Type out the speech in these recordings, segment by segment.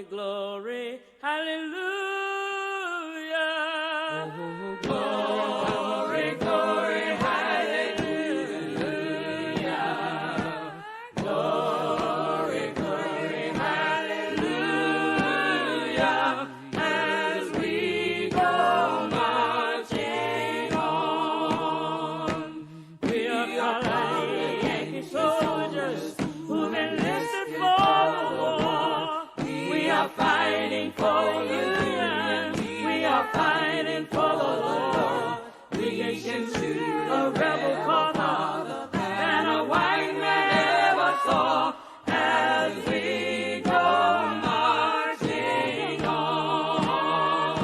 glory, hallelujah. Glory, glory, hallelujah. Glory, glory, hallelujah. As we go marching on, we are calling Yankee soldiers who've enlisted for the war. We are fighting for union. We are fighting for the Lord. We can shoot a rebel cause than a white man ever saw. As we go marching on,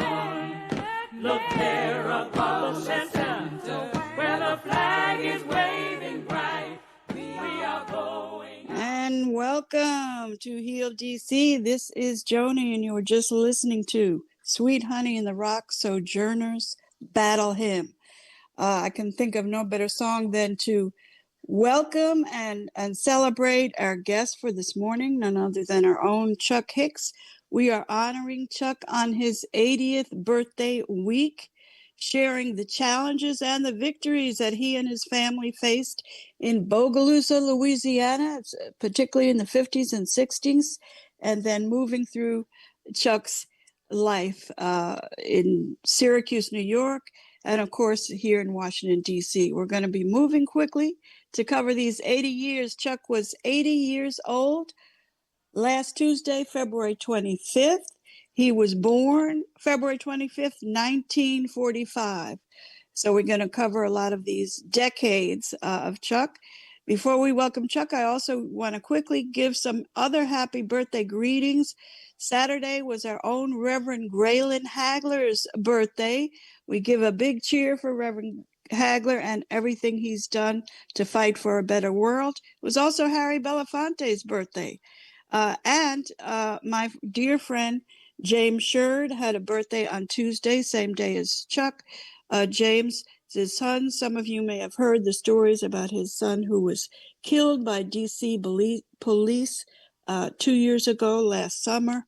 look there above the center where the flag is waving bright. We are going. And welcome to Heal DC. This is Joni, and you were just listening to Sweet Honey in the Rock Sojourners Battle Hymn. I can think of no better song than to welcome and celebrate our guest for this morning, none other than our own Chuck Hicks. We are honoring Chuck on his 80th birthday week, sharing the challenges and the victories that he and his family faced in Bogalusa, Louisiana, particularly in the 50s and 60s, and then moving through Chuck's life in Syracuse, New York, and of course here in Washington, D.C. We're going to be moving quickly to cover these 80 years. Chuck was 80 years old last Tuesday, February 25th. He was born February 25th, 1945. So we're going to cover a lot of these decades of Chuck. Before we welcome Chuck, I also want to quickly give some other happy birthday greetings. Saturday was our own Reverend Graylin Hagler's birthday. We give a big cheer for Reverend Hagler and everything he's done to fight for a better world. It was also Harry Belafonte's birthday. And my dear friend James Sherd had a birthday on Tuesday, same day as Chuck. James, his son, some of you may have heard the stories about his son who was killed by DC police 2 years ago, last summer.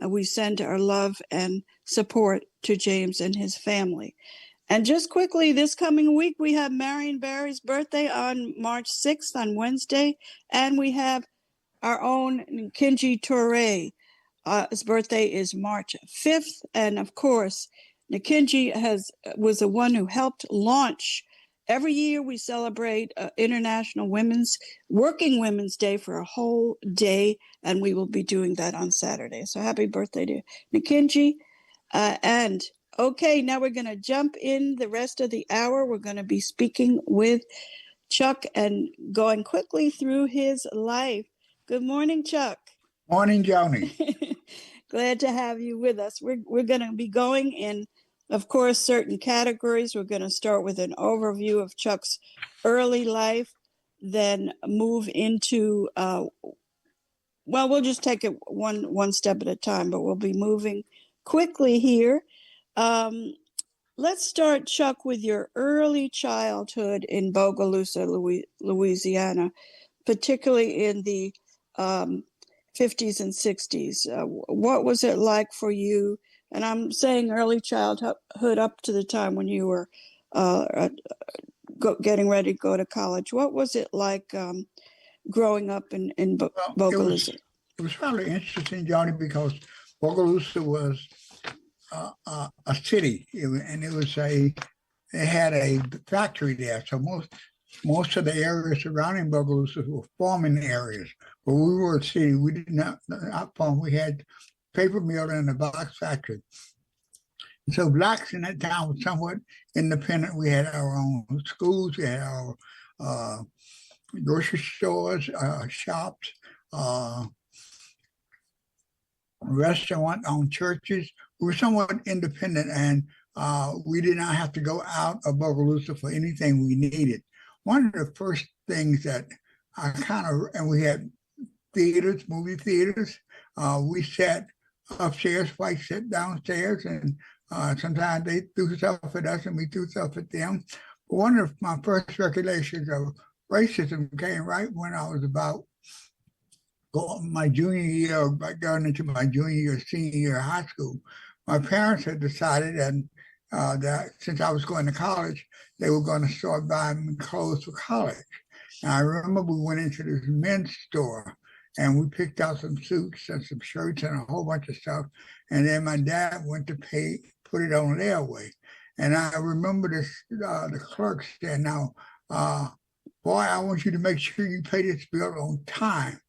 We send our love and support to James and his family. And just quickly, this coming week, we have Marion Barry's birthday on March 6th, on Wednesday, and we have our own Nkinji Toure. His birthday is March 5th, and of course, Nkinji was the one who helped launch. Every year we celebrate International Working Women's Day for a whole day, and we will be doing that on Saturday. So happy birthday to Nkinji. And okay, now we're going to jump in the rest of the hour. We're going to be speaking with Chuck and going quickly through his life. Good morning, Chuck. Morning, Joni. Glad to have you with us. We're going to be going in, of course, certain categories. We're going to start with an overview of Chuck's early life, then move into, we'll just take it one step at a time, but we'll be moving quickly here. Let's start, Chuck, with your early childhood in Bogalusa, Louisiana, particularly in the 50s and 60s. What was it like for you? And I'm saying early childhood up to the time when you were getting ready to go to college. What was it like growing up in Bogalusa? It was really interesting, Johnny, because Bogalusa was a city, they had a factory there. So most of the areas surrounding Bogalusa were farming areas. But we were a city. We did not farm. We had paper mill and a box factory. And so blacks in that town were somewhat independent. We had our own schools. We had our grocery stores, shops, restaurants, own churches. We were somewhat independent, and we did not have to go out of Bogalusa for anything we needed. One of the first things that and we had theaters, movie theaters. We sat upstairs, whites sat downstairs, and sometimes they threw stuff at us and we threw stuff at them. But one of my first recollections of racism came right when I was about my junior year, going into my junior year, senior year of high school, my parents had decided that since I was going to college, they were going to start buying me clothes for college. And I remember we went into this men's store and we picked out some suits and some shirts and a whole bunch of stuff. And then my dad went to put it on layaway. And I remember the clerk said, now, boy, I want you to make sure you pay this bill on time.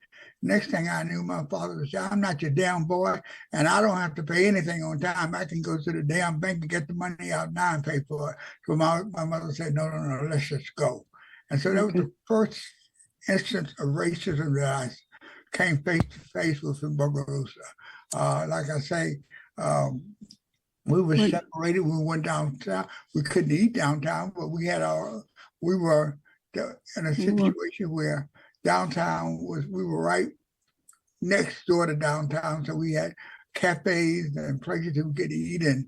Next thing I knew, my father was saying, I'm not your damn boy, and I don't have to pay anything on time. I can go to the damn bank and get the money out now and pay for it. So my mother said, no, let's just go. And so that was the first instance of racism that I came face to face with in Bogalusa. Like I say, we were separated. We went downtown. We couldn't eat downtown, but we were in a situation where downtown we were right next door to downtown. So we had cafes and places that we could eat. And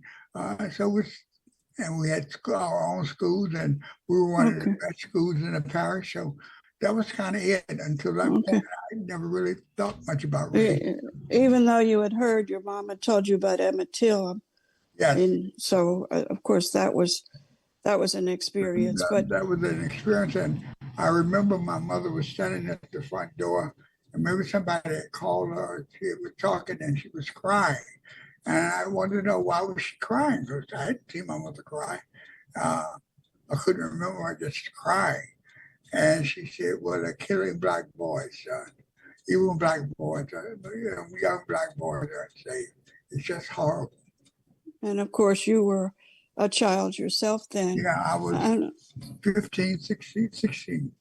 we had our own schools, and we were one of the best schools in the parish. So that was kind of it. Until that point, I never really thought much about race. Even though you had heard your mom had told you about Emmett Till. Yes. And so, of course, that was an experience. That was an experience. And I remember my mother was standing at the front door, and maybe somebody had called her. She was talking and she was crying. And I wanted to know why was she crying, because I hadn't seen my mother cry. I couldn't remember her just crying. And she said, well, they're killing black boys, son. Even black boys, young black boys are safe. It's just horrible. And of course, you were a child yourself then. Yeah, I was 15, 16.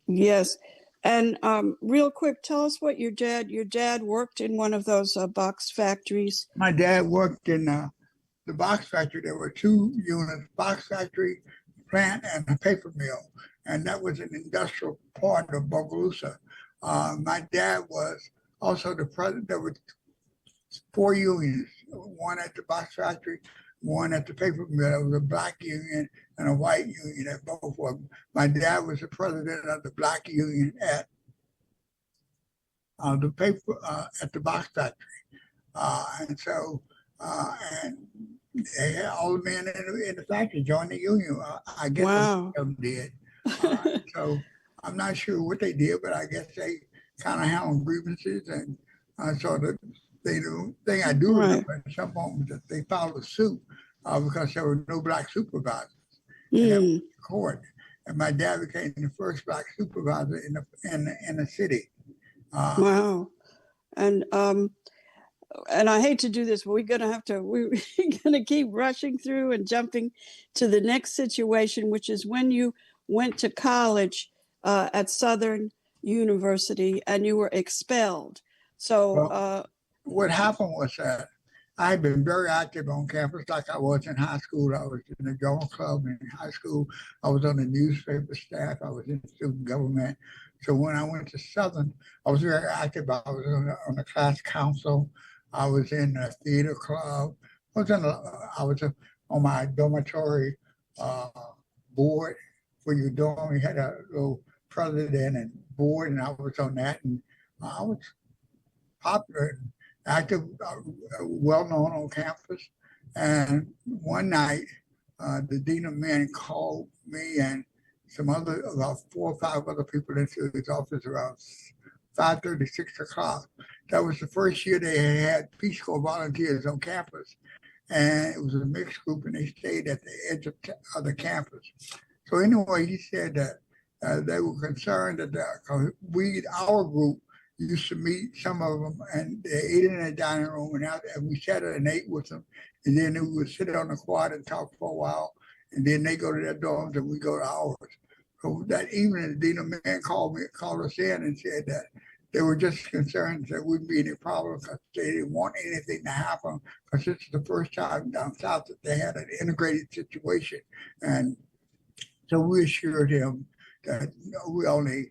Yes. And real quick, tell us what your dad worked in one of those box factories. My dad worked in the box factory. There were two units, box factory, plant, and a paper mill. And that was an industrial part of Bogalusa. My dad was also the president. There were 4 unions, one at the box factory, one at the paper mill. There was a black union and a white union at both of them. My dad was the president of the black union at the box factory. And they had all the men in the factory joined the union. I guess some of them did. So I'm not sure what they did, but I guess they kind of handled grievances. And so the thing I do remember at some point was that they filed a suit because there were no black supervisors in court. And my dad became the first black supervisor in the city. Wow. And I hate to do this, but we're gonna keep rushing through and jumping to the next situation, which is when you went to college at Southern University and you were expelled. So what happened was that I had been very active on campus like I was in high school. I was in the drama club in high school. I was on the newspaper staff. I was in student government. So when I went to Southern, I was very active. I was on the class council. I was in the theater club. I was on my dormitory board for your dorm. We had a little president and board, and I was on that. And I was popular, active, well-known on campus. And one night, the dean of men called me and about 4 or 5 other people into his office around 5:30, 6 o'clock. That was the first year they had Peace Corps volunteers on campus. And it was a mixed group, and they stayed at the edge of the campus. So anyway, he said that they were concerned that our group used to meet, some of them, and they ate in the dining room, and we sat and ate with them. And then we would sit on the quad and talk for a while, and then they go to their dorms and we go to ours. So that evening, the dean of men called us in and said that they were just concerned that there wouldn't be any problem because they didn't want anything to happen, because this is the first time down south that they had an integrated situation. And so we assured him that we only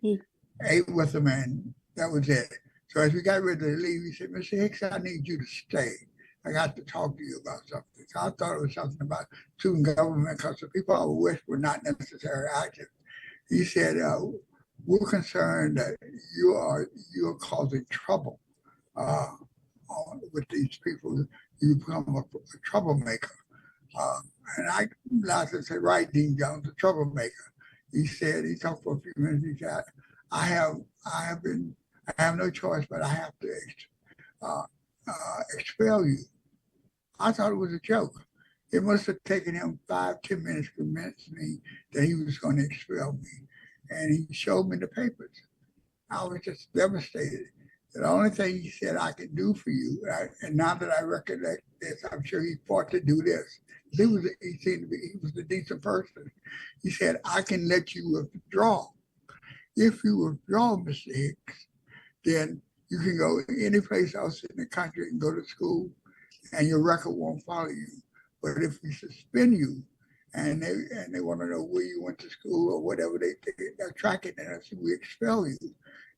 ate with them and that was it. So as we got ready to leave, he said, Mr. Hicks, I need you to stay. I got to talk to you about something. So I thought it was something about student government because the people I was with were not necessarily active. He said, we're concerned that you're causing trouble uh, with these people. You become a troublemaker. And I laughed and said, right, Dean Jones, a troublemaker. He talked for a few minutes. He said, I have no choice, but I have to uh, expel you. I thought it was a joke. It must have taken him 5-10 minutes to convince me that he was going to expel me. And he showed me the papers. I was just devastated. The only thing he said I can do for you, and now that I recollect this, I'm sure he fought to do this. He was a decent person. He said, I can let you withdraw. If you withdraw, Mr. Hicks, then you can go any place else in the country and go to school, and your record won't follow you. But if we suspend you, and they want to know where you went to school or whatever, they're tracking it, so we expel you.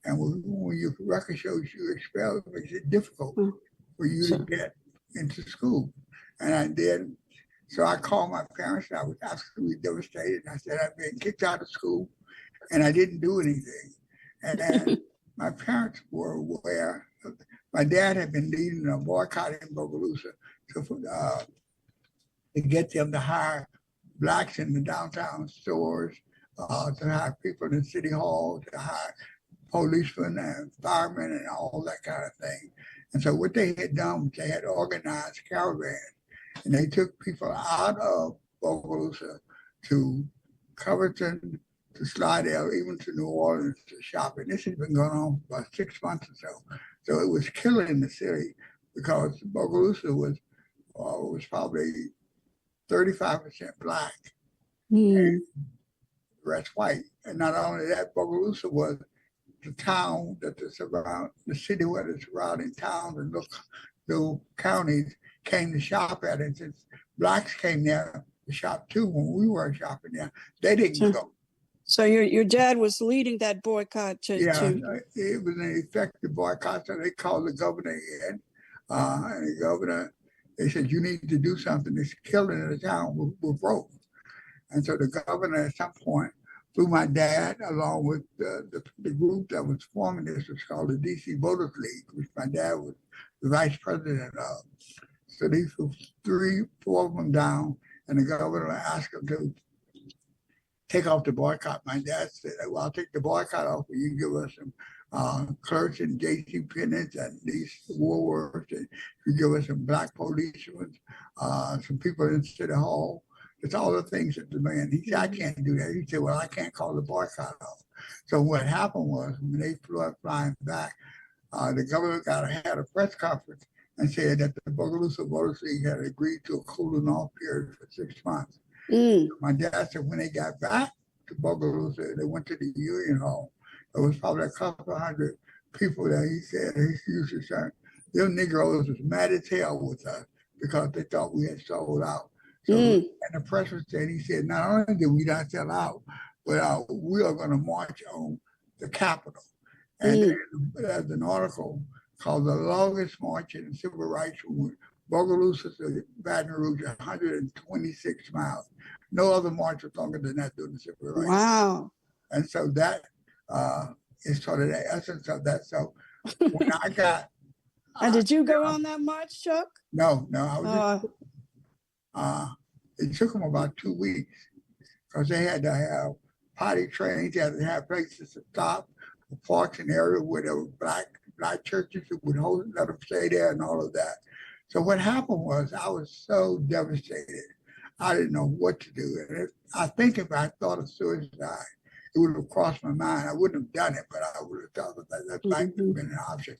And when your record shows you expelled, it makes it difficult for you to get into school. And I did. So I called my parents. I was absolutely devastated. I said, I've been kicked out of school and I didn't do anything. And my parents were aware. My dad had been leading a boycott in Bogalusa to get them to hire Blacks in the downtown stores, to hire people in City Hall, to hire policemen and firemen and all that kind of thing. And so what they had done was they had organized caravans, and they took people out of Bogalusa to Covington, to Slidell, even to New Orleans to shop. And this has been going on for about 6 months or so. So it was killing the city because Bogalusa was probably 35% Black, and the rest white. And not only that, Bogalusa was the town the city where the surrounding towns and little counties came to shop at. And since Blacks came there to shop too, when we were shopping there, they didn't go. So your dad was leading that boycott it was an effective boycott. So they called the governor in, and the governor, they said, you need to do something. It's killing the town. We're broke. And so the governor at some point, through my dad, along with the group that was forming this, was called the DC Voters League, which my dad was the vice president of. So they threw 3-4 of them down, and the governor asked them to take off the boycott. My dad said, well, I'll take the boycott off, and you give us some clerks and J.C. Penney's and these Woolworths, and you give us some Black policemen, some people in City Hall. It's all the things that the man, he said, I can't do that. He said, well, I can't call the boycott off. So what happened was when they flew flying back, the governor had a press conference and said that the Bogalusa Voters League had agreed to a cooling off period for 6 months. My dad said when they got back to Bogalusa, they went to the Union Hall. There was probably a couple of hundred people there. He said, he used to say, them Negroes was mad as hell with us because they thought we had sold out. So, and the press was saying, he said, not only did we not sell out, but we are going to march on the Capitol. And there's an article called The Longest March in Civil Rights Movement, Bogalusa to Baton Rouge, 126 miles. No other march was longer than that during the civil rights. Wow. And so that is sort of the essence of that. So when I got... And did you go on that march, Chuck? No, I was just... it took them about 2 weeks because they had to have potty trains, they had to have places to stop, parks and areas where there were black churches that would let them stay there and all of that. So what happened was I was so devastated. I didn't know what to do. And I think if I thought of suicide, it would have crossed my mind. I wouldn't have done it, but I would have thought that might have been an option.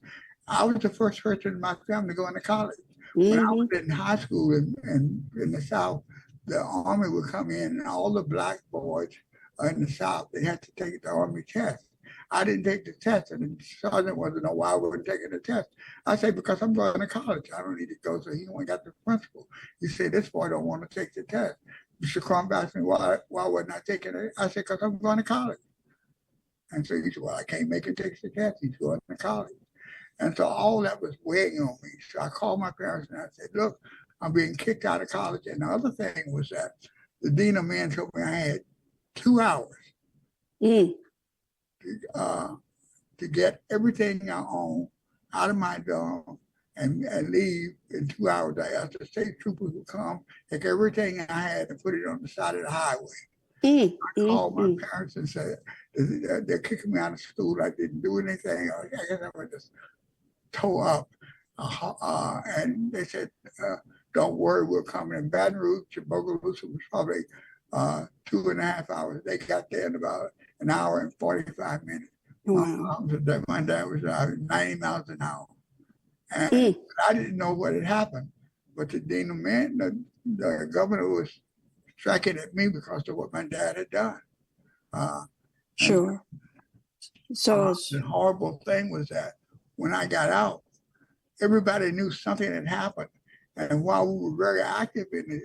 I was the first person in my family to go into college. When I was in high school in the South, the Army would come in and all the Black boys in the South, they had to take the Army test. I didn't take the test, and the sergeant wanted to know why I wasn't taking the test. I said, because I'm going to college. I don't need to go. So he went and got the principal. He said, this boy don't want to take the test. Mr. Crumb asked me, why wasn't I taking it? I said, because I'm going to college. And so he said, well, I can't make him take the test. He's going to college. And so all that was weighing on me. So I called my parents and I said, look, I'm being kicked out of college. And the other thing was that the dean of men told me I had 2 hours to get everything I own out of my dorm and leave in 2 hours. I asked the state troopers would come, take everything I had and put it on the side of the highway. I called my parents and said, they're kicking me out of school. I didn't do anything. I guess I was just tore up. And they said, don't worry, we're coming. In Baton Rouge to Bogalusa was probably 2.5 hours. They got there in about an hour and 45 minutes. Wow. My dad was driving 90 miles an hour. And I didn't know what had happened. But the dean of men, the governor was striking at me because of what my dad had done. Sure. So the horrible thing was that when I got out, everybody knew something had happened. And while we were very active in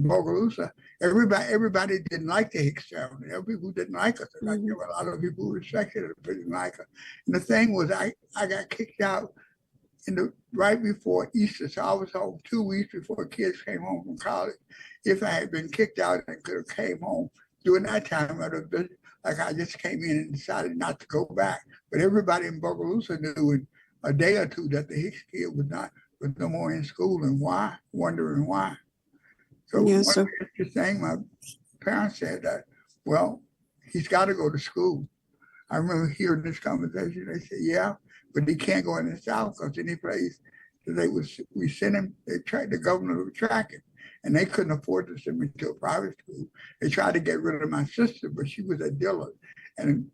Bogalusa, everybody didn't like the Hicks family. There were people who didn't like us. Like, there were a lot of people who respected us, but didn't like us. And the thing was, I got kicked out right before Easter. So I was home 2 weeks before kids came home from college. If I had been kicked out and could have came home during that time, I'd have been like I just came in and decided not to go back. But everybody in Bogalusa knew in a day or two that the Hicks kid was no more in school, and why, wondering why. So one thing, my parents said that, well, he's got to go to school. I remember hearing this conversation. They said, yeah, but he can't go in the South because any place that we sent him, the governor would track him. And they couldn't afford to send me to a private school. They tried to get rid of my sister, but she was a dealer. And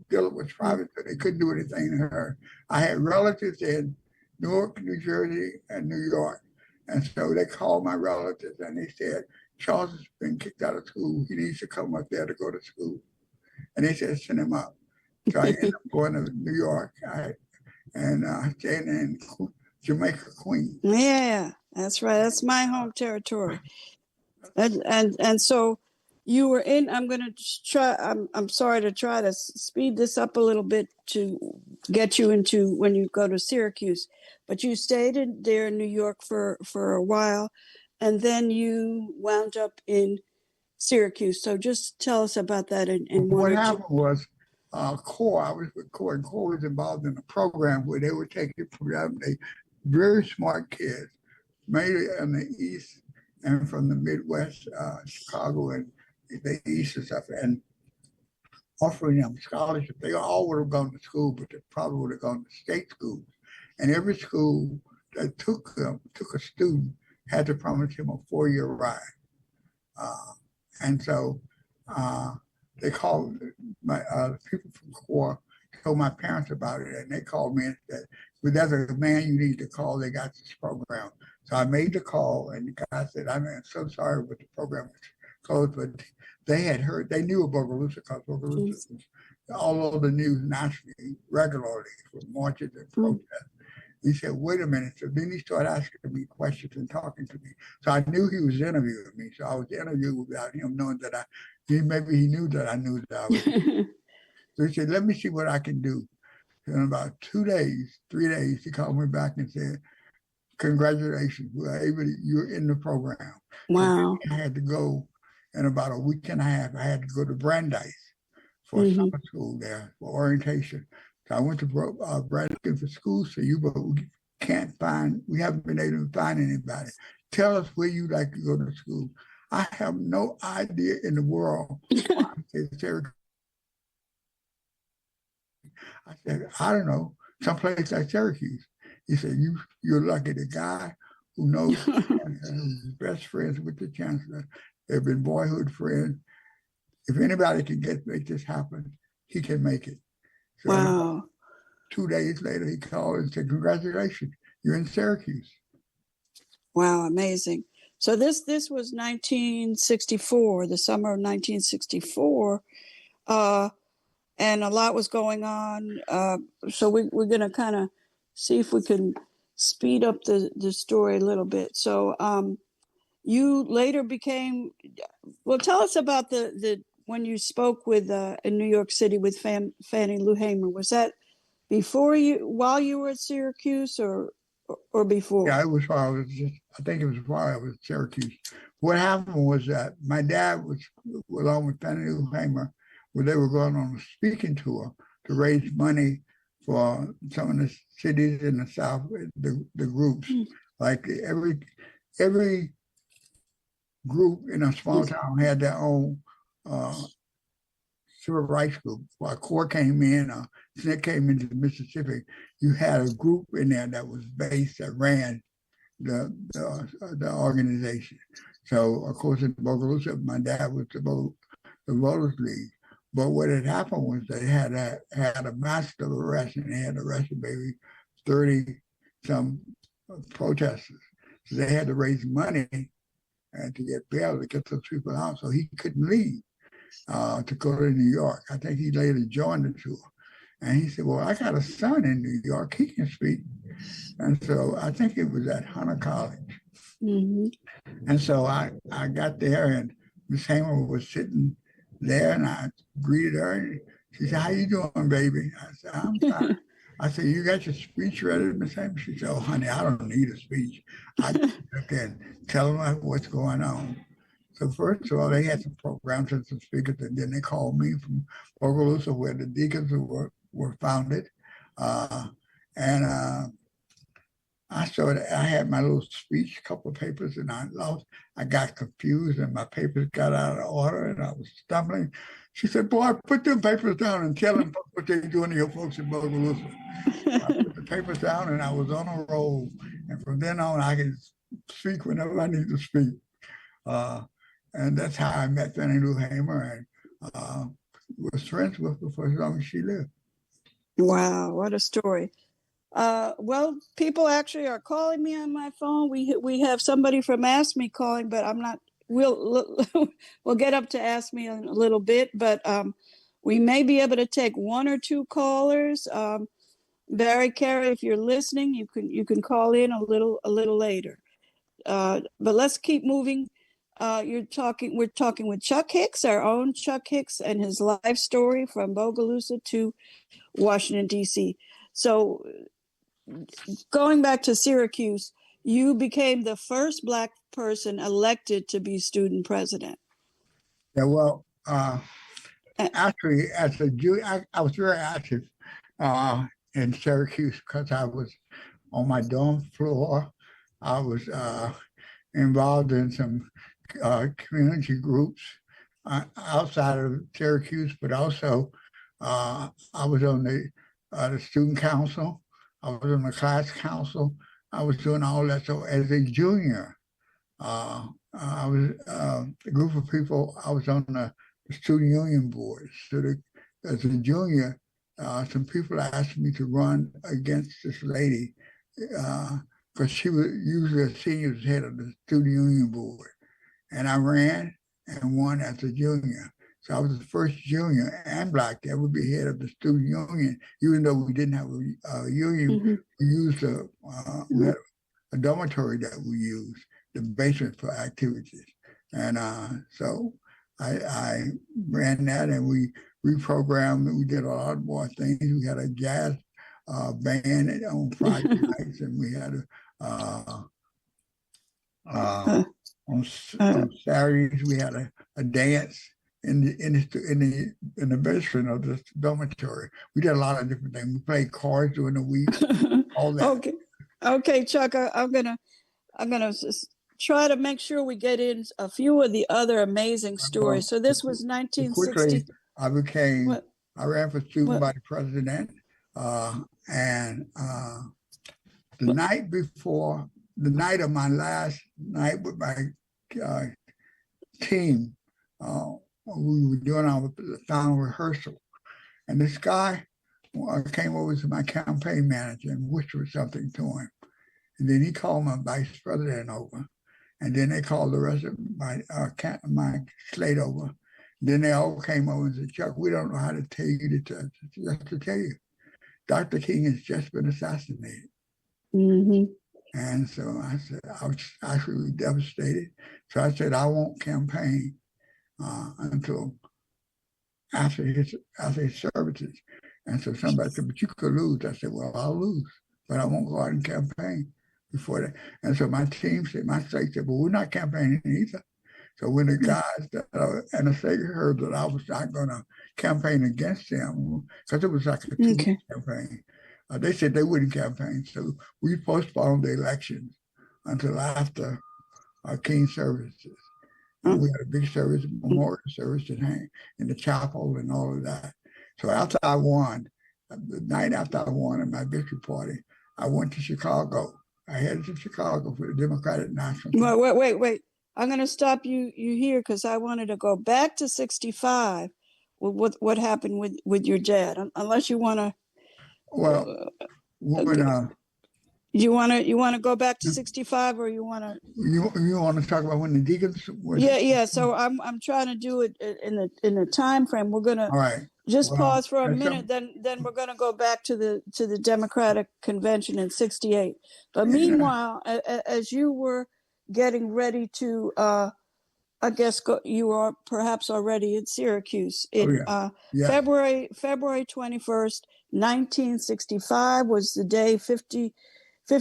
dealer was private, so they couldn't do anything to her. I had relatives in Newark, New Jersey, and New York. And so they called my relatives and they said, Charles has been kicked out of school. He needs to come up there to go to school. And they said, send him up. So I ended up going to New York and staying in Jamaica, Queens. Yeah, that's right. That's my home territory. And so you were in, I'm going to try, I'm sorry to try to speed this up a little bit to get you into when you go to Syracuse, but you stayed there in New York for a while, and then you wound up in Syracuse. So just tell us about that. What happened was CORE, I was with CORE, and CORE was involved in a program where they were taking from a very smart kids, mainly in the East and from the Midwest, Chicago and the East and stuff, and offering them scholarships. They all would have gone to school, but they probably would have gone to state schools. And every school that took a student had to promise him a 4-year ride. And so they called the people from CORE, told my parents about it, and they called me and said, well, there's a man you need to call. They got this program. So I made the call, and the guy said, I'm so sorry, but the program was closed. But they had heard, they knew of Bogalusa because Bogalusa was all over the news nationally, regularly, for marches and protests. He said, wait a minute. So then he started asking me questions and talking to me. So I knew he was interviewing me. So I was interviewed without him knowing that maybe he knew that I knew that I was. So he said, let me see what I can do. In about 3 days, he called me back and said, congratulations, you're in the program. Wow. I had to go in about a week and a half. I had to go to Brandeis for summer school there for orientation. So I went to Brandeis for school, but we haven't been able to find anybody. Tell us where you'd like to go to school. I have no idea in the world. I said, I don't know, someplace like Syracuse. He said, you're lucky. The guy who knows who's best friends with the chancellor. They've been boyhood friends. If anybody can make this happen, he can make it. So wow. 2 days later, he called and said, congratulations, you're in Syracuse. Wow, amazing. So this was 1964, the summer of 1964. And a lot was going on. So we're going to kind of see if we can speed up the story a little bit. So you later became, well, tell us about the when you spoke with in New York City with Fannie Lou Hamer. Was that while you were at Syracuse or before? Yeah, it was while I think it was while I was at Syracuse. What happened was that my dad was, along with Fannie Lou Hamer, where they were going on a speaking tour to raise money for some of the cities in the South, the groups. Like every group in a small town had their own civil rights group. While CORE came in, SNCC came into Mississippi, you had a group in there that was based, that ran the organization. So, of course, in Bogalusa, my dad was the Voters League. But what had happened was they had a massive arrest, and they had arrested maybe 30-some protesters. So they had to raise money to get bail to get those people out. So he couldn't leave to go to New York. I think he later joined the tour. And he said, well, I got a son in New York. He can speak. And so I think it was at Hunter College. And so I got there, and Miss Hamer was sitting there, and I greeted her. And she said, how you doing, baby? I said, I'm fine. I said, you got your speech ready, Miss Hamer? She said, oh, honey, I don't need a speech. I just can tell them what's going on. So first of all, they had some programs and some speakers, and then they called me from Bogalusa, where the Deacons were founded. I had my little speech, couple of papers, and I got confused, and my papers got out of order, and I was stumbling. She said, boy, put them papers down and tell them what they're doing to your folks in Bogalusa. I put the papers down, and I was on a roll. And from then on, I could speak whenever I need to speak. And that's how I met Fannie Lou Hamer, and was friends with her for as long as she lived. Wow, what a story. Well, people actually are calling me on my phone. We have somebody from AFSCME calling, but I'm not. We'll get up to AFSCME in a little bit, but we may be able to take one or two callers. Barry Carey, if you're listening, you can call in a little later. But let's keep moving. We're talking with Chuck Hicks, our own Chuck Hicks, and his life story from Bogalusa to Washington, D.C. So going back to Syracuse, you became the first Black person elected to be student president. Yeah, well, actually, as a junior, I was very active in Syracuse because I was on my dorm floor. I was involved in some community groups outside of Syracuse, but also I was on the student council. I was on the class council. I was doing all that. So as a junior, I was a group of people. I was on the student union board. So as a junior, some people asked me to run against this lady because she was usually a senior's head of the student union board. And I ran and won as a junior. So I was the first junior and Black that would be head of the student union, even though we didn't have a union. We used we had a dormitory that we used, the basement for activities. And so I ran that, and we reprogrammed, and we did a lot more things. We had a jazz band on Friday nights, and we had on Saturdays we had a dance in the basement of the dormitory. We did a lot of different things. We played cards during the week, all that. Okay, Chuck. I'm gonna try to make sure we get in a few of the other amazing stories. So this was 1960. Quickly, I ran for student body president, and the night before, the night of my last night with my team, we were doing our final rehearsal, and this guy came over to my campaign manager and whispered something to him. And then he called my vice president over, and then they called the rest of my slate over. Then they all came over and said, Chuck, we don't know how to tell you just to tell you. Dr. King has just been assassinated. And so I said, I was actually devastated. So I said, I won't campaign until after his services. And so somebody said, but you could lose. I said, well, I'll lose, but I won't go out and campaign before that. And so my team said, my state said, well, we're not campaigning either. So when the guys and the state heard that I was not going to campaign against them, because it was like a 2-week campaign, they said they wouldn't campaign. So we postponed the elections until after King services. And we had a big service, memorial service in the chapel and all of that. So after I won, the night after I won in my victory party, I went to Chicago. I headed to Chicago for the Democratic National. Wait. I'm going to stop you here because I wanted to go back to 65 with what happened with your dad. Unless you want to. Well, when you want to go back to 65, or you want to? You want to talk about when the deacons were? Yeah. So I'm trying to do it in the time frame. We're gonna just pause for a minute. Then we're gonna go back to the Democratic Convention in 68. But meanwhile, as you were getting ready to, I guess you are perhaps already in Syracuse. February 21st, 1965 was the day 50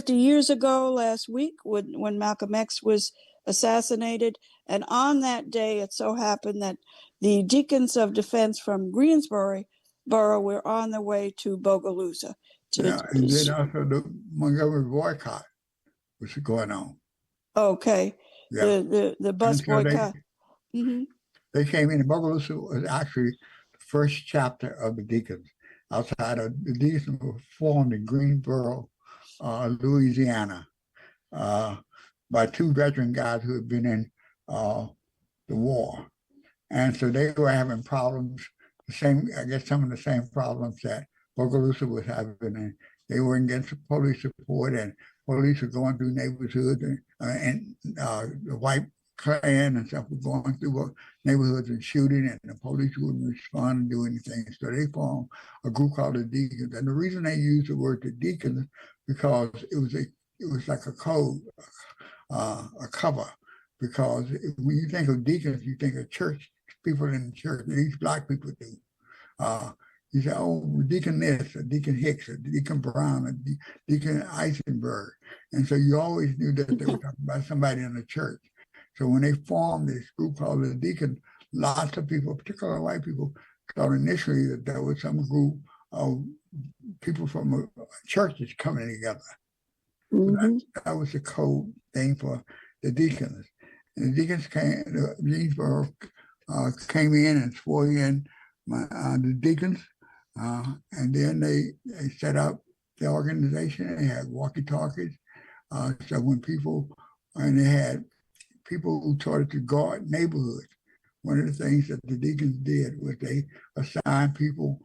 years ago last week when Malcolm X was assassinated. And on that day, it so happened that the Deacons of Defense from Greensboro were on their way to Bogalusa. And then also the Montgomery boycott was going on. Okay. Yeah. The bus boycott. They came in. Bogalusa was actually the first chapter of the Deacons. Outside of the Deacons were formed in Greensboro, Louisiana, by two veteran guys who had been in the war. And so they were having problems, some of the same problems that Bogalusa was having. And they were against police support, and police were going through neighborhoods, and the white Klan and stuff were going through neighborhoods and shooting, and the police wouldn't respond and do anything. So they formed a group called the Deacons. And the reason they used the word the Deacons, because it was like a code, a cover. Because when you think of deacons, you think of church people in the church. These Black people do. You say, oh, Deacon this, a Deacon Hicks, a Deacon Brown, a Deacon Eisenberg. And so you always knew that they were talking about somebody in the church. So when they formed this group called the Deacon, lots of people, particularly white people, thought initially that there was some group of people from churches coming together. That was the code thing for the Deacons. And the Deacons Greensboro came in and swore in the Deacons, and then they set up the organization. They had walkie-talkies. So when they had people who started to guard neighborhoods. One of the things that the Deacons did was they assigned people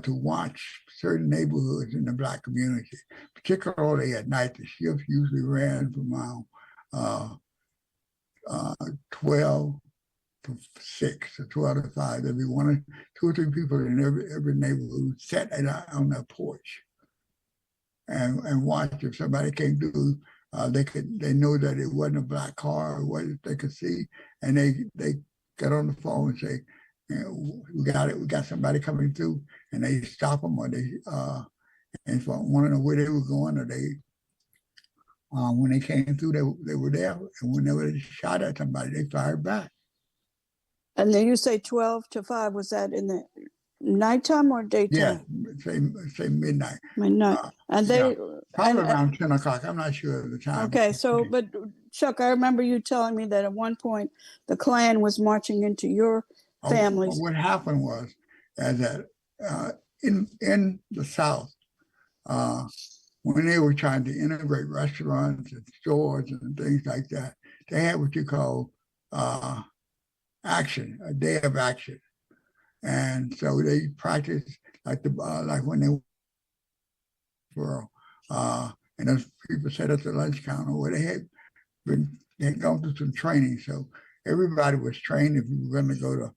to watch certain neighborhoods in the Black community, particularly at night. The shifts usually ran from around 12 to 6 or 12 to 5. There'd be two or three people in every neighborhood sat on their porch and watched. If somebody came through, they know that it wasn't a Black car or what they could see, and they got on the phone and say, we got somebody coming through, and they stop them, or they and want to know where they were going, or they when they came through, they were there, and when they were shot at somebody, they fired back. And then you say 12 to 5, was that in the nighttime or daytime? Yeah, say midnight. Midnight. And they probably around 10 o'clock. I'm not sure of the time. Okay, so but Chuck, I remember you telling me that at one point the Klan was marching into your families. What happened was that in the South, when they were trying to integrate restaurants and stores and things like that, they had what you call action, a day of action. And so they practiced like when they were, and those people sat at the lunch counter where they had gone through some training. So everybody was trained. If you were going to go to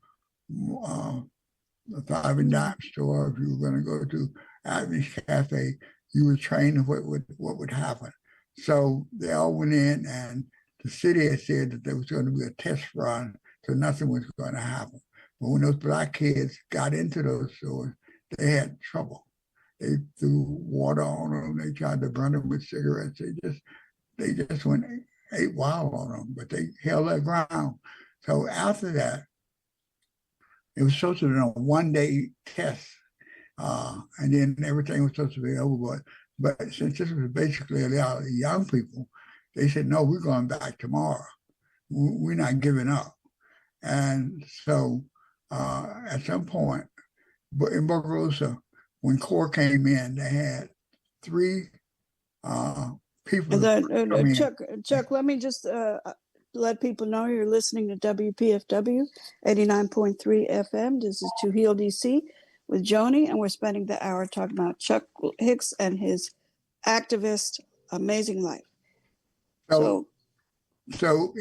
the Five and Dime store, if you were going to go to Avenue Cafe, you were trained in what would happen. So they all went in, and the city had said that there was going to be a test run, so nothing was going to happen. But when those Black kids got into those stores, they had trouble. They threw water on them. They tried to burn them with cigarettes. They just went ate wild on them, but they held their ground. So after that, it was supposed to be a 1-day test, and then everything was supposed to be over. But since this was basically a lot of young people, they said, no, we're going back tomorrow. We're not giving up. And so at some point, but in Bogalusa, when Corps came in, they had 3 people. Chuck, let me just let people know you're listening to WPFW 89.3 FM. This is To Heal DC with Joni, and we're spending the hour talking about Chuck Hicks and his activist amazing life. So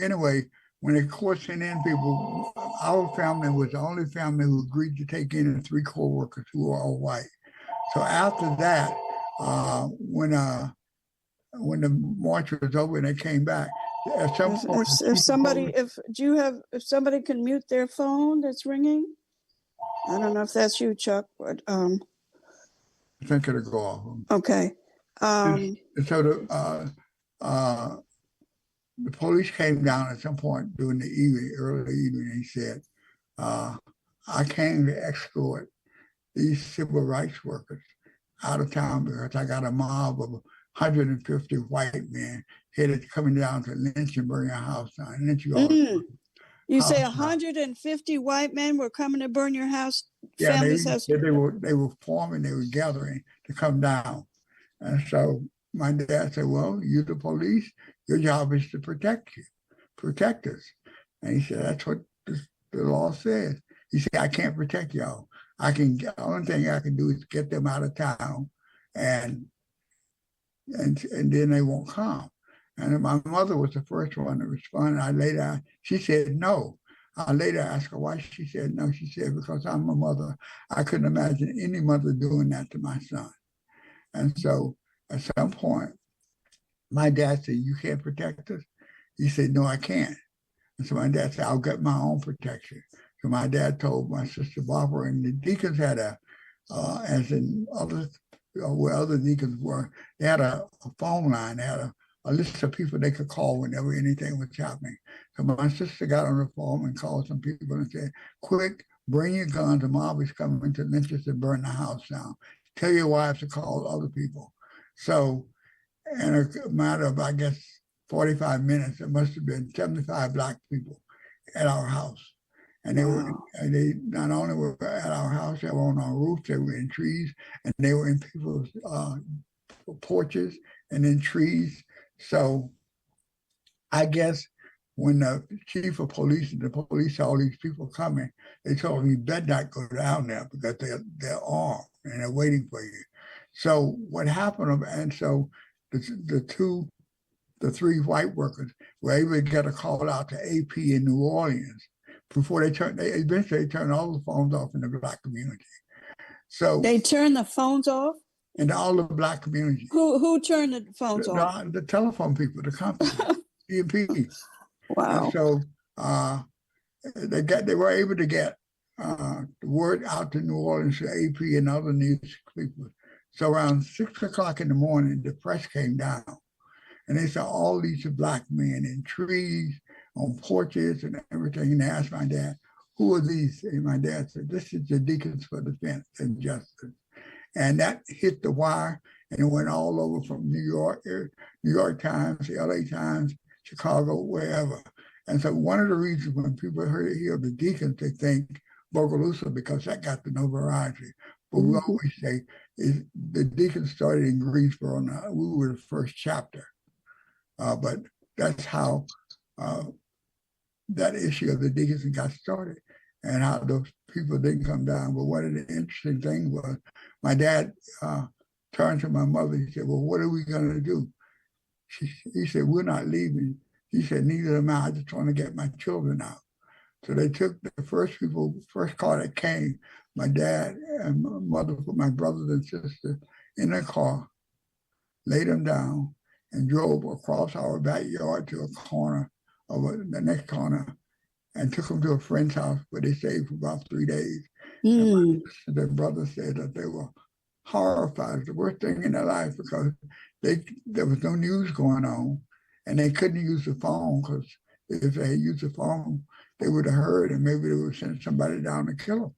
anyway, when the Corps sent in people, our family was the only family who agreed to take in the 3 Corps workers who were all white. So after that, when the march was over and they came back, at some point, if somebody can mute their phone that's ringing. I don't know if that's you, Chuck, but I think it'll go off. Okay. So the police came down at some point during the early evening, and he said, I came to escort these civil rights workers out of town because I got a mob of 150 white men headed coming down to lynch and burn your house down. And you say 150 white men were coming to burn your house? Yeah, they were forming, they were gathering to come down. And so my dad said, well, you're the police, your job is to protect us. And he said, that's what the law says. He said, I can't protect y'all. The only thing I can do is get them out of town and then they won't come. And my mother was the first one to respond. She said no. I later asked her why she said no. She said, because I'm a mother. I couldn't imagine any mother doing that to my son. And so at some point, my dad said, you can't protect us? He said, no, I can't. And so my dad said, I'll get my own protection. So my dad told my sister Barbara, and the deacons had as in where other deacons were, they had a phone line, they had a list of people they could call whenever anything was happening. So my sister got on the phone and called some people and said, quick, bring your guns, the mob is coming to lynch us and burn the house down. Tell your wives to call other people. So in a matter of, I guess, 45 minutes, there must have been 75 Black people at our house. And they not only were at our house, they were on our roof, they were in trees, and they were in people's porches and in trees. So I guess when the chief of police and the police saw all these people coming, they told him, you better not go down there because they're armed and they're waiting for you. So what happened, and so the 3 white workers were able to get a call out to AP in New Orleans before they eventually turned all the phones off in the Black community. So they turned the phones off? In all the Black community. Who turned the phones off? The telephone people, the company, CMP. Wow. And so they were able to get the word out to New Orleans to AP and other news people. So around 6 o'clock in the morning, the press came down and they saw all these Black men in trees, on porches and everything. And they asked my dad, who are these? And my dad said, this is the Deacons for Defense and Justice. And that hit the wire and it went all over from New York Times, LA Times, Chicago, wherever. And so one of the reasons when people hear the Deacons, they think Bogalusa because that got the notoriety. But we always say is the Deacons started in Greensboro. Now, we were the first chapter. But that's how that issue of the Deacons got started and how those people didn't come down. But one of the interesting things was my dad turned to my mother. He said, well, what are we going to do? He said, we're not leaving. He said, neither am I. I just want to get my children out. So they took the first car that came, my dad and my mother put my brothers and sisters in a car, laid them down, and drove across our backyard to a corner of the next corner and took them to a friend's house where they stayed for about 3 days. And their brother said that they were horrified, the worst thing in their life because there was no news going on and they couldn't use the phone because if they had used the phone, they would have heard, and maybe they would send somebody down to kill them.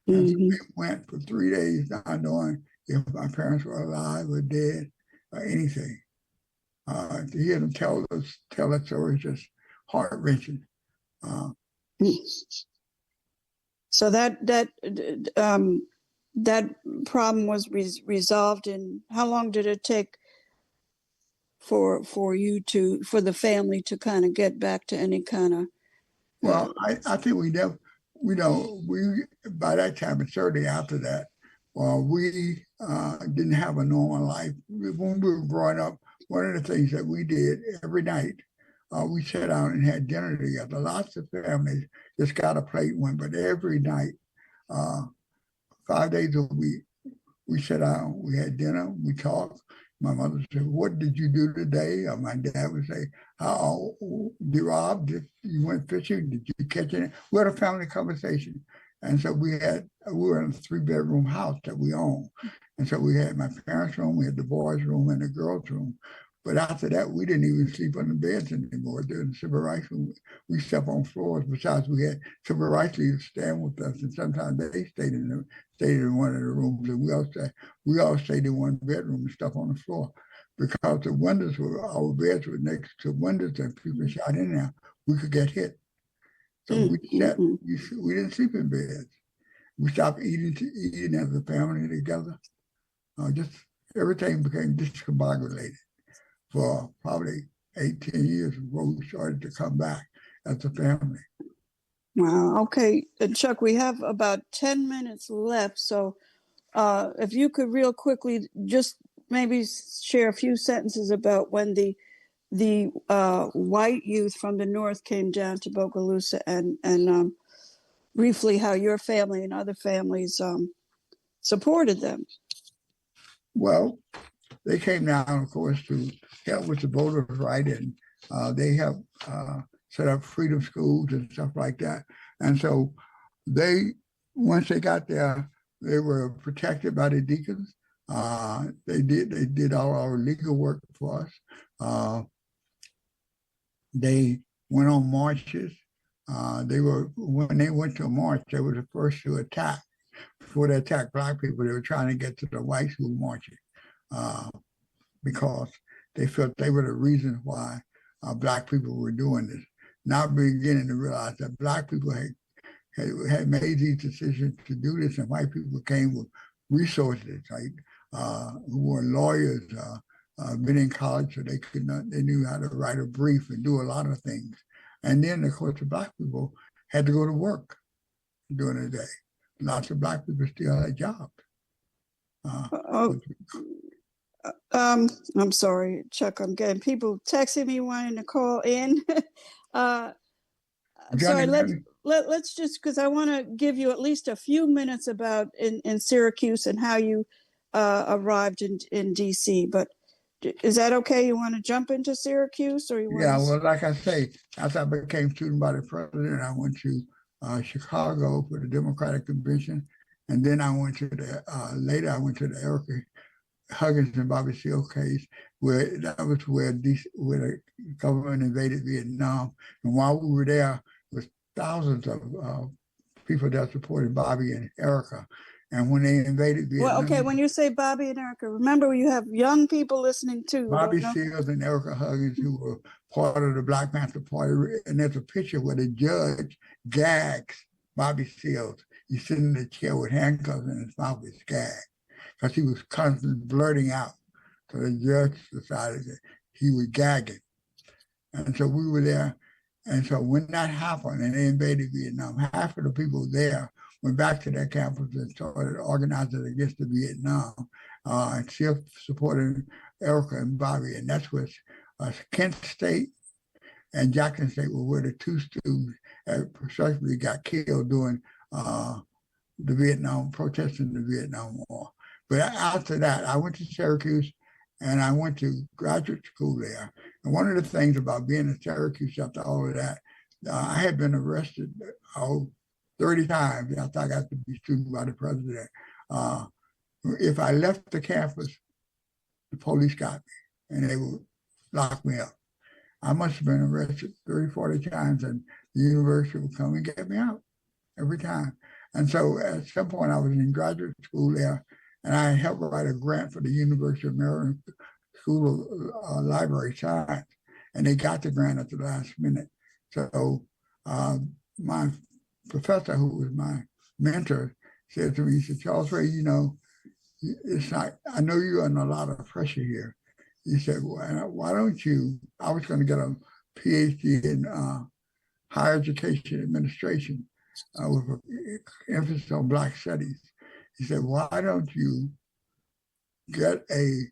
And so Mhm. we went for 3 days not knowing if my parents were alive or dead or anything. To hear them tell that story is just heart-wrenching. So that problem was resolved in how long did it take for the family to kind of get back to any kind of Well, I think we by that time, and certainly after that, we didn't have a normal life. When we were growing up, one of the things that we did every night, we sat down and had dinner together. Lots of families just got a plate and went, but every night, 5 days a week, we sat down, we had dinner, we talked. My mother said, "What did you do today?" Or my dad would say, "How you robbed? You went fishing? Did you catch it?" We had a family conversation. And so we were in a 3-bedroom house that we owned. And so we had my parents' room, we had the boys' room and the girls' room. But after that, we didn't even sleep on the beds anymore. During the civil rights movement, we slept on floors. Besides, we had civil rights leaders staying with us, and sometimes they stayed in one of the rooms, and we all stayed in one bedroom and stuff on the floor, because our beds were next to windows, and people shot in there, we could get hit. So we didn't sleep in beds. We stopped eating as a family together. Just everything became discombobulated for probably 18 years before we started to come back as a family. Wow. Okay, Chuck, we have about 10 minutes left. So if you could real quickly just maybe share a few sentences about when the white youth from the North came down to Bogalusa, and briefly how your family and other families supported them. Well, they came down, of course, to help with the voters' right, and they helped set up freedom schools and stuff like that. And so once they got there, they were protected by the deacons. They did all our legal work for us. They went on marches. When they went to a march, they were the first to attack. Before they attacked Black people, they were trying to get to the whites who were marching, because they felt they were the reason why Black people were doing this. Now beginning to realize that Black people had made these decisions to do this, and white people came with resources, like who were lawyers, been in college, so they knew how to write a brief and do a lot of things. And then, of course, the Black people had to go to work during the day. Lots of Black people still had jobs. I'm sorry, Chuck. I'm getting people texting me wanting to call in. Sorry, let's just, because I want to give you at least a few minutes about in Syracuse and how you arrived in DC. But is that okay? You want to jump into Syracuse, or you want? Yeah, well, like I say, after I became student body president, I went to Chicago for the Democratic Convention, and then I went to later I went to the Erica Huggins and Bobby Seale case, where the government invaded Vietnam, and while we were there, there was thousands of people that supported Bobby and Erica. And when they invaded Vietnam, well, okay, when you say Bobby and Erica, remember you have young people listening too. Bobby Seale and Erica Huggins, who were part of the Black Panther Party, and there's a picture where the judge gags Bobby Seale. He's sitting in the chair with handcuffs and his mouth is gagged because he was constantly blurting out. So the judge decided that he was gagging. And so we were there. And so when that happened and they invaded Vietnam, half of the people there went back to their campus and started organizing against the Vietnam, and still supporting Erica and Bobby. And that's what Kent State and Jackson State were where the two students precisely got killed during the Vietnam, protesting the Vietnam War. But after that, I went to Syracuse and I went to graduate school there. And one of the things about being in Syracuse after all of that, I had been arrested 30 times after I got to be student body president. If I left the campus, the police got me and they would lock me up. I must have been arrested 30, 40 times, and the university would come and get me out every time. And so at some point I was in graduate school there, and I helped write a grant for the University of Maryland School of Library Science, and they got the grant at the last minute. So my professor, who was my mentor, said to me, he said, Charles Ray, you know, it's not, I know you're under a lot of pressure here. He said, well, why don't you, I was going to get a PhD in higher education administration with an emphasis on Black studies. He said, why don't you get a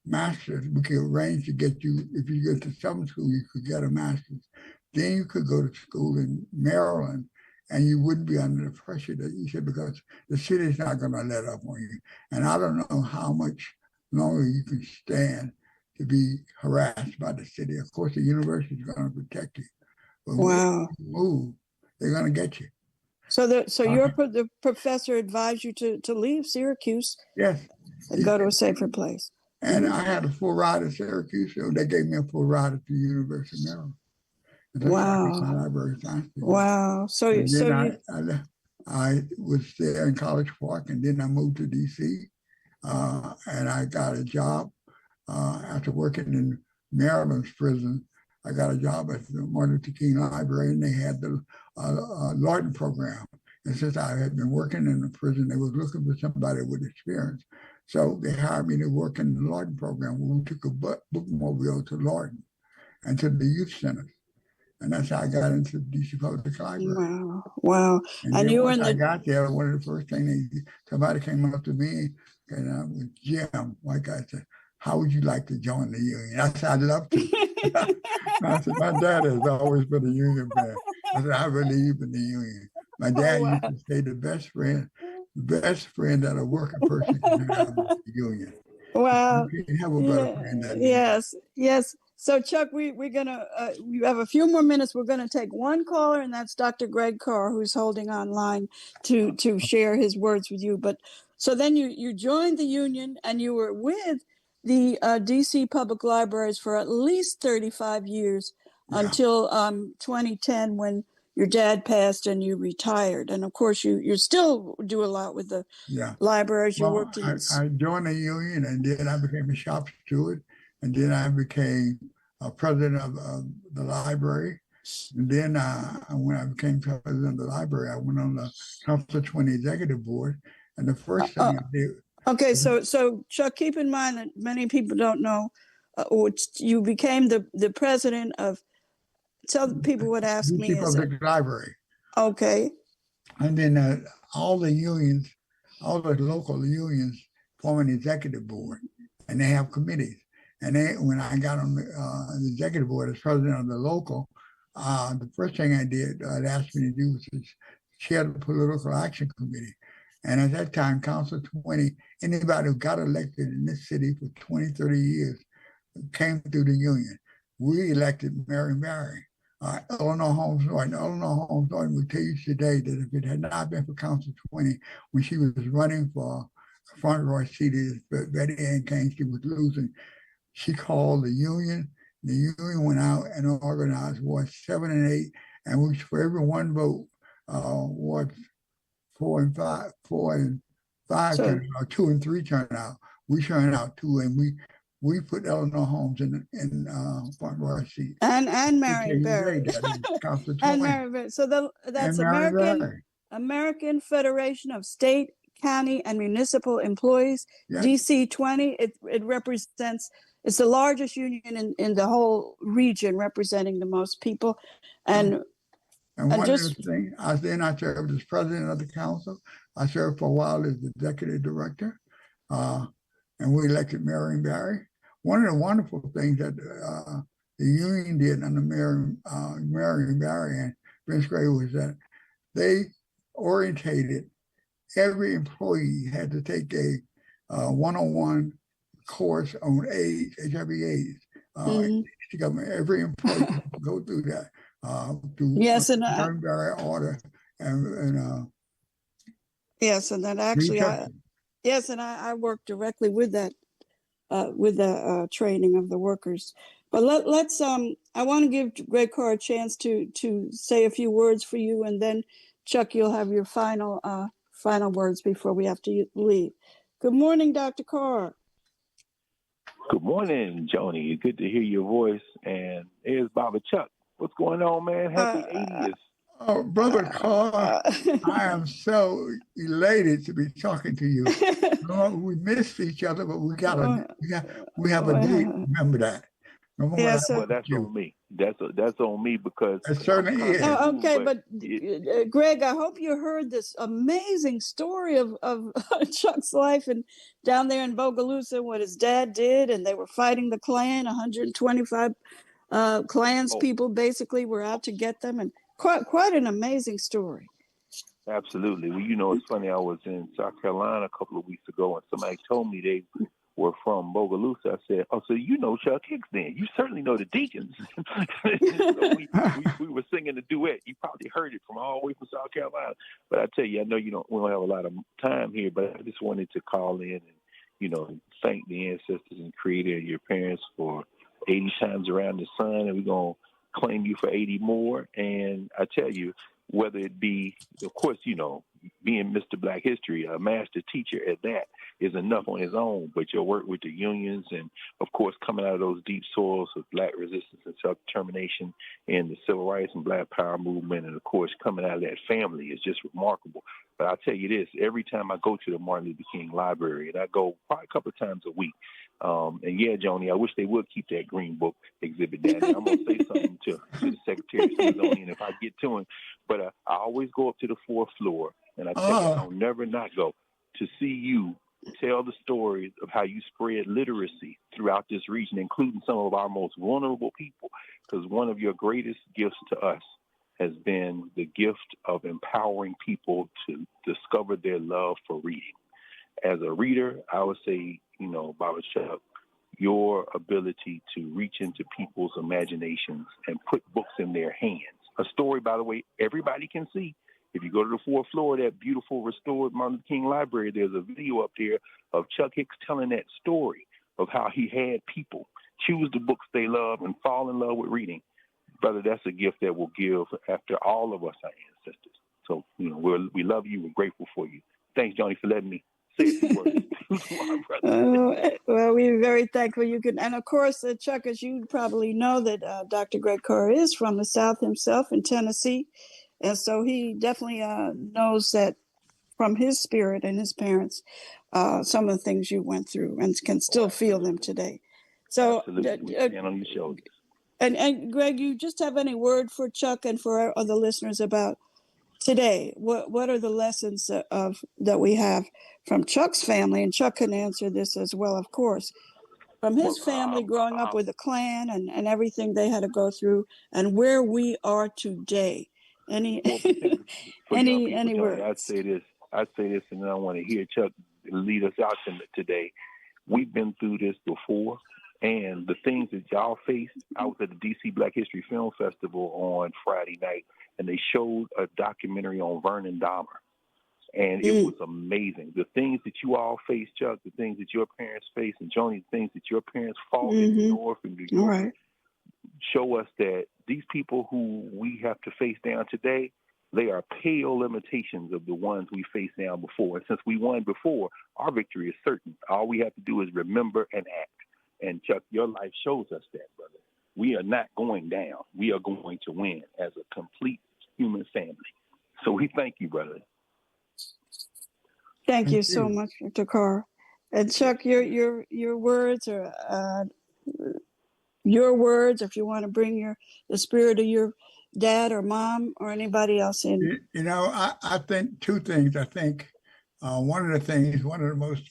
master's? We could arrange to get you, if you go to some school, you could get a master's. Then you could go to school in Maryland and you wouldn't be under the pressure that you said, because the city's not going to let up on you. And I don't know how much longer you can stand to be harassed by the city. Of course, the university is going to protect you. But Wow. when you move, they're going to get you. So the professor advised you to leave Syracuse. Yes. And go to a safer place. And I had a full ride at Syracuse, so they gave me a full ride at the University of Maryland. Wow. Wow. I was there in College Park, and then I moved to DC, and I got a job after working in Maryland's prison. I got a job at the Martin Luther King Library, and they had the Lawton program. And since I had been working in the prison, they were looking for somebody with experience. So they hired me to work in the Lawton program. We took a bookmobile to Lawton and to the youth centers. And that's how I got into the DC Public Library. Wow. Wow. And you were in I got there, one of the first things, somebody came up to me, and I was Jim, white guy, said, how would you like to join the union? I said, I'd love to. I said, my dad has always been a union man. I said, I believe in the union. My dad used to say the best friend that a working person can have is the union. Wow. You can't have a better friend than Yes, yes. So Chuck, we're gonna we have a few more minutes. We're gonna take one caller, and that's Dr. Greg Carr, who's holding online to share his words with you. But so then you joined the union, and you were with the DC Public Libraries for at least 35 years until 2010, when your dad passed and you retired. And of course, you still do a lot with the libraries. You worked in. I joined the union, and then I became a shop steward, and then I became president of the library. And then when I became president of the library, I went on the Council 20 Executive Board. And the first thing I did. Okay, so Chuck, keep in mind that many people don't know, you became the president of. Tell the people what AFSCME is. Public Library. Okay. And then all the unions, all the local unions form an executive board, and they have committees. And when I got on the executive board as president of the local, the first thing I did, it asked me to do was to chair the political action committee. And at that time, Council 20, anybody who got elected in this city for 20, 30 years came through the union. We elected Marion Barry. Eleanor Holmes Norton would tell you today that if it had not been for Council 20, when she was running for front row seat, Betty Ann Kane, she was losing. She called the union. The union went out and organized Ward 7 and 8, and we, for every one vote, Ward 4 and 5 turned out, 2 and 3 turned out. We turned out 2, and we put Eleanor Holmes in front row seat. And Marion Barry. And Marion Barry. So that's American Federation of State, County, and Municipal Employees, DC 20. It represents, it's the largest union in the whole region, representing the most people. And one other thing, I served as president of the council. I served for a while as the executive director, and we elected Marion Barry. One of the wonderful things that the union did under Marion Barry and Vince Gray was that they orientated every employee had to take a one-on-one course on AIDS, HIV/AIDS. Every employee go through that. Marion Barry order and yes, and that actually I worked directly with that. With the training of the workers. But let's I want to give Greg Carr a chance to say a few words for you, and then Chuck, you'll have your final words before we have to leave. Good morning, Dr. Carr. Good morning, Joni. Good to hear your voice. And here's Baba Chuck. What's going on, man? Happy 80th. Oh, Brother Carr, I am so elated to be talking to you. We missed each other, but we have a date. Remember that. Yeah, Well, that's on me. That's on me because it certainly is. Okay, but Greg, I hope you heard this amazing story of Chuck's life and down there in Bogalusa, what his dad did, and they were fighting the Klan. 125 Klans people basically were out to get them, and quite an amazing story. Absolutely. Well, it's funny. I was in South Carolina a couple of weeks ago, and somebody told me they were from Bogalusa. I said, "Oh, so you know Chuck Hicks then? You certainly know the Deacons." So we were singing a duet. You probably heard it from all the way from South Carolina. But I tell you, I know we don't have a lot of time here, but I just wanted to call in and thank the ancestors and creator and your parents for 80 times around the sun, and we're gonna claim you for 80 more. And I tell you, whether it be, of course, being Mr. Black History, a master teacher at that is enough on his own, but your work with the unions and, of course, coming out of those deep soils of Black resistance and self-determination and the civil rights and Black power movement, and, of course, coming out of that family is just remarkable. But I'll tell you this, every time I go to the Martin Luther King Library, and I go probably a couple of times a week, and yeah, Joni, I wish they would keep that Green Book exhibit down there. I'm going to say something to the Secretary of Smithsonian if I get to him. But I always go up to the fourth floor, and I tell you, I'll never not go to see you tell the stories of how you spread literacy throughout this region, including some of our most vulnerable people, because one of your greatest gifts to us has been the gift of empowering people to discover their love for reading. As a reader, I would say, Baba Chuck, your ability to reach into people's imaginations and put books in their hands. A story, by the way, everybody can see. If you go to the fourth floor of that beautiful restored Martin Luther King Library, there's a video up there of Chuck Hicks telling that story of how he had people choose the books they love and fall in love with reading. Brother, that's a gift that will give after all of us, our ancestors. So, we love you. We're grateful for you. Thanks, Johnny, for letting me say a few words. Well, we're very thankful you can. And of course, Chuck, as you probably know, that Dr. Greg Carr is from the South himself in Tennessee. And so he definitely knows that from his spirit and his parents, some of the things you went through and can still feel them today. So, absolutely. Stand on your shoulders. And Greg, you just have any word for Chuck and for our other listeners about today? What are the lessons that we have from Chuck's family? And Chuck can answer this as well, of course. From his family growing up with the Klan and everything they had to go through, and where we are today. Any words? I'd say this, and then I want to hear Chuck lead us out today. We've been through this before, and the things that y'all faced. I was at the DC Black History Film Festival on Friday night, and they showed a documentary on Vernon Dahmer, and it was amazing. The things that you all faced, Chuck, the things that your parents faced, and Joni, the things that your parents fought in the North and New York, right, show us that these people who we have to face down today, they are pale imitations of the ones we faced down before. And since we won before, our victory is certain. All we have to do is remember and act. And Chuck, your life shows us that, brother. We are not going down. We are going to win as a complete human family. So we thank you, brother. Thank you so much, Dr. Carr. And Chuck, your words are your words, if you want to bring the spirit of your dad or mom or anybody else in. I think two things. I think one of the most,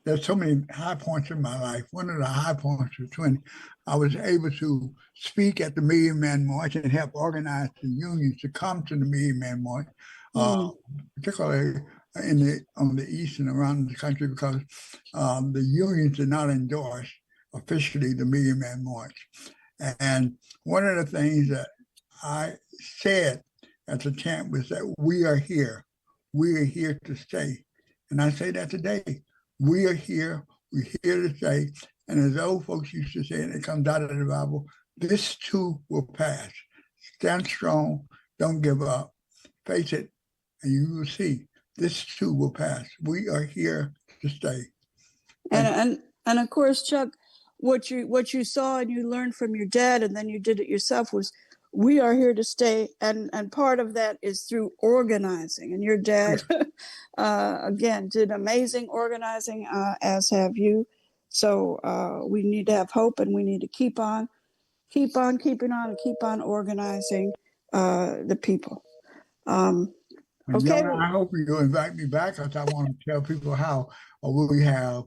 there's so many high points in my life. One of the high points was when I was able to speak at the Million Man March and help organize the unions to come to the Million Man March, particularly on the east and around the country, because the unions did not endorse officially the Million Man March. And one of the things that I said at the camp was that we are here to stay. And I say that today. We're here to stay. And as old folks used to say, and it comes out of the Bible, this too will pass. Stand strong. Don't give up. Face it, and you will see this too will pass. We are here to stay. And of course, Chuck, what you saw and you learned from your dad, and then you did it yourself, was we are here to stay. And part of that is through organizing. And your dad, again, did amazing organizing, as have you. So we need to have hope, and we need to keep on keeping on, and keep on organizing the people. Okay. Jonah, I hope you'll invite me back, because I want to tell people how we have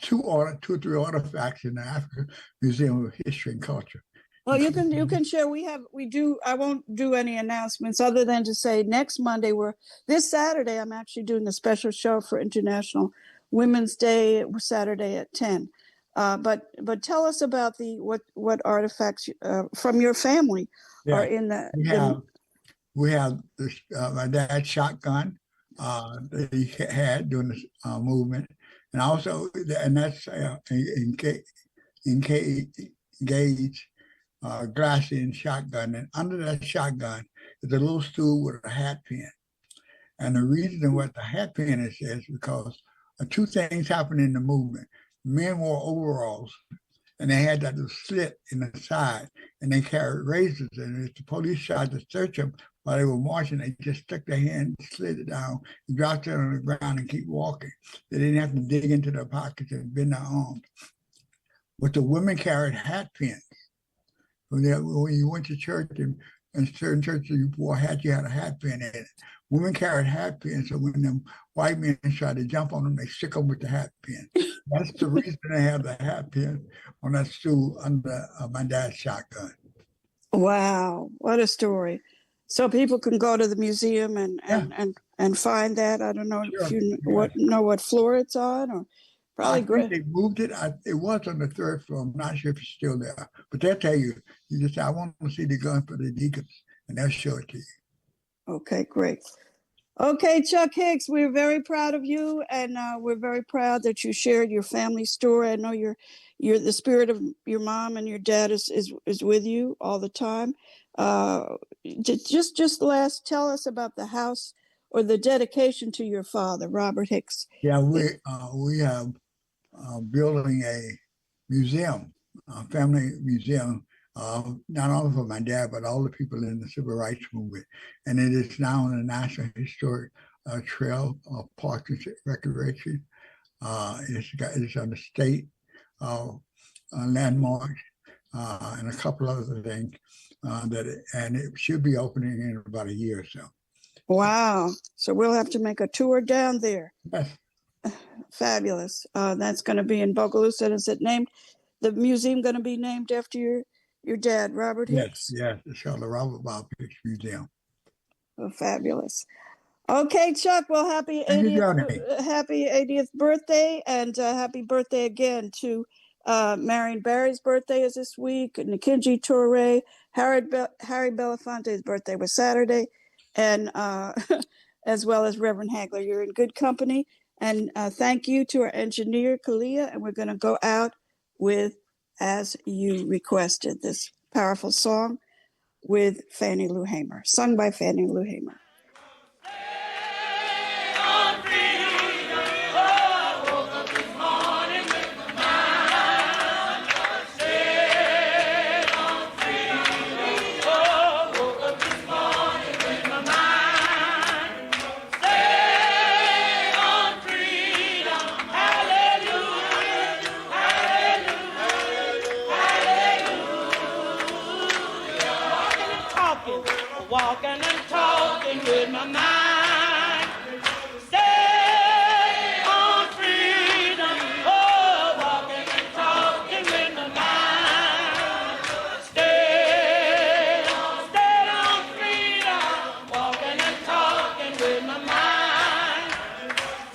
two or three artifacts in the African Museum of History and Culture. Well, you can share. We do. I won't do any announcements other than to say next Monday, this Saturday, I'm actually doing a special show for International Women's Day, Saturday at 10. But tell us about what artifacts from your family are in the. We have this, my dad's shotgun that he had during the movement, and also, and that's engaged glassine shotgun. And under that shotgun is a little stool with a hat pin. And the reason what the hat pin is because two things happened in the movement. Men wore overalls, and they had that little slit in the side, and they carried razors. And if the police tried to search them while they were marching, they just stuck their hand, slid it down, and dropped it on the ground and keep walking. They didn't have to dig into their pockets and bend their arms. But the women carried hat pins. When you went to church and certain churches, you wore a hat, you had a hat pin in it. Women carried hat pins, so when them white men tried to jump on them, they stick them with the hat pin. That's the reason they have the hat pin on that stool under my dad's shotgun. Wow, what a story! So people can go to the museum and find that. I don't know if you know what floor it's on, or probably great. They moved it. It was on the third floor. I'm not sure if it's still there, but they'll tell you. You just say, I want to see the gun for the Deacons, and they'll show it to you. Okay, great. Okay, Chuck Hicks, we're very proud of you, and we're very proud that you shared your family story. I know you're the spirit of your mom and your dad is with you all the time. Just last, tell us about the house or the dedication to your father, Robert Hicks. Yeah, we have building a museum, a family museum. Not only for my dad, but all the people in the civil rights movement. And it is now on the National Historic Trail of Parks and Recreation. It's on the state landmarks and a couple other things and it should be opening in about a year or so. Wow. So we'll have to make a tour down there. Yes. Fabulous. That's going to be in Bogalusa. Is it named, the museum going to be named after your dad, Robert Hicks? Yes, it's called the Robert Bob Hicks Museum. Oh, fabulous. Okay, Chuck, well, happy 80th birthday, and happy birthday again to Marion Barry's birthday is this week, Nikinji Torre, Harry Belafonte's birthday was Saturday, and as well as Reverend Hagler. You're in good company, and thank you to our engineer, Kalia, and we're going to go out with As You Requested, this powerful song with Fannie Lou Hamer, sung by Fannie Lou Hamer. Walking and talking with my mind. Stay on freedom. Oh, walking and talking with my mind. Stay on freedom. Walking and talking with my mind.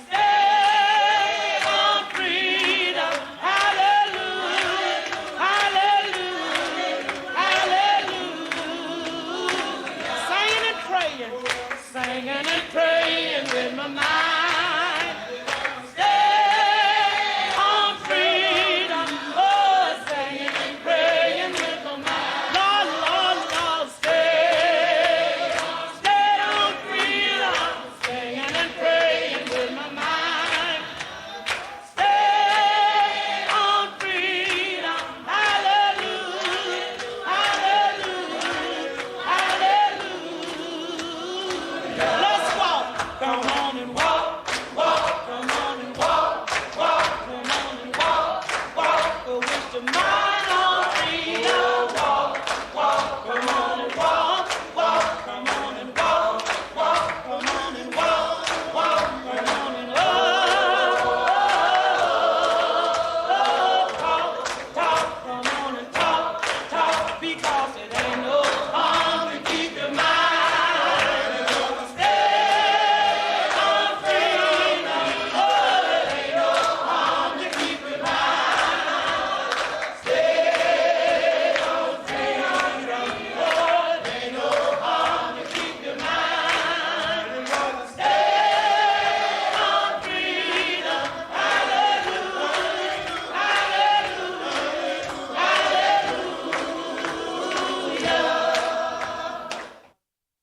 Stay on freedom. Hallelujah. Hallelujah. Hallelujah. Singing and praying with my mind.